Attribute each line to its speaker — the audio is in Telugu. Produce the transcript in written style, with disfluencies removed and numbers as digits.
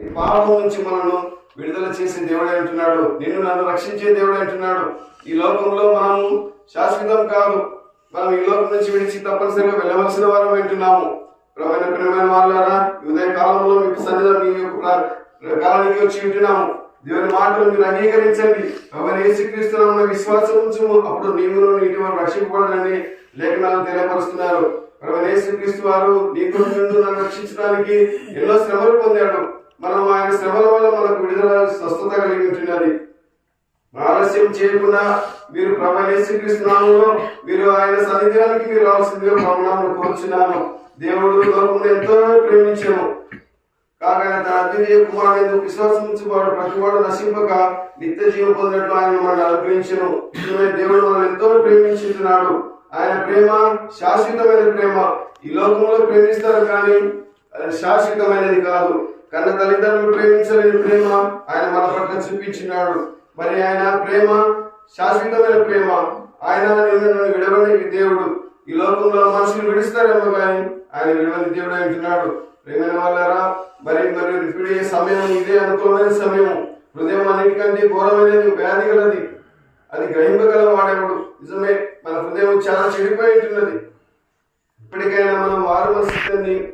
Speaker 1: పాపం నుంచి మనను విడుదల చేసే దేవుడే అంటున్నాడు. నిన్ను నన్ను రక్షించే దేవుడే అంటున్నాడు. ఈ లోకంలో మనము శాశ్వతం కాదు. మనం ఈ లోకం నుంచి విడిచి తప్పనిసరిగా వెళ్ళవలసిన వారం వింటున్నాము. ప్రియమైన వాళ్ళారా, ఉదయ కాలంలో మీకు సన్నిధి మీ యొక్క కాలానికి వచ్చి వింటున్నాము. దేవుని మాటలు మీరు అంగీకరించండి. ఎవరు యేసుక్రీస్తున్న విశ్వాసం ఉంచుము, అప్పుడు నీవును నీటి వారు రక్షింపబడాలని లేఖనాలు తెలియపరుస్తున్నారు. ఎవరు యేసుక్రీస్తు వారు నీ కొరకు నన్ను రక్షించడానికి ఎన్నో శ్రమలు పొందాడు. మనం ఆయన శ్రమల వల్ల మనకు విడుదల స్వస్థత కలిగి ఉంటున్నది. ఆలస్యం చేయకుండా మీరు ప్రభు యేసుక్రీస్తు నామములో మీరు ఆయన సన్నిధానానికి మీరు రావాల్సిందిగా ప్రభునామములో కోరుచున్నాను. దేవుడు లోకమును ఎంతో ప్రేమించెను కాగా తన అద్వితీయ కుమారుడు విశ్వాసం ఉంచువాడు ప్రతివాడు నశింపక నిత్య జీవం పొందినట్లు ఆయన మనల్ని అనుగ్రహించెను. దేవుడు మనల్ని ఎంతో ప్రేమించుతున్నాడు. ఆయన ప్రేమ శాశ్వతమైన ప్రేమ. ఈ లోకంలో ప్రేమిస్తారు కానీ శాశ్వతమైనది కాదు. కన్న తల్లిదండ్రులు ప్రేమించలేని ప్రేమ ఆయన మన పట్ల చూపించినాడు. మరి ఆయన ప్రేమ శాశ్వతమైన ప్రేమ. ఆయన నిన్ను విడవని దేవుడు. ఈ లోకంలో మనుషులు విడుస్తారేమో కానీ ఆయన విడవని దేవుడు అంటున్నాడు. ప్రేమైన వాళ్ళారా, మరి ఇప్పుడు సమయం ఇదే అనుకూలమైన సమయం. హృదయం అన్నిటికంటే ఘోరమైనది, వ్యాధి గలది. అది గ్రహింపగల వాడేవాడు. నిజమే, మన హృదయం చాలా చెడిపోయి ఉంటున్నది. ఇప్పటికైనా మనం వారు మనసుని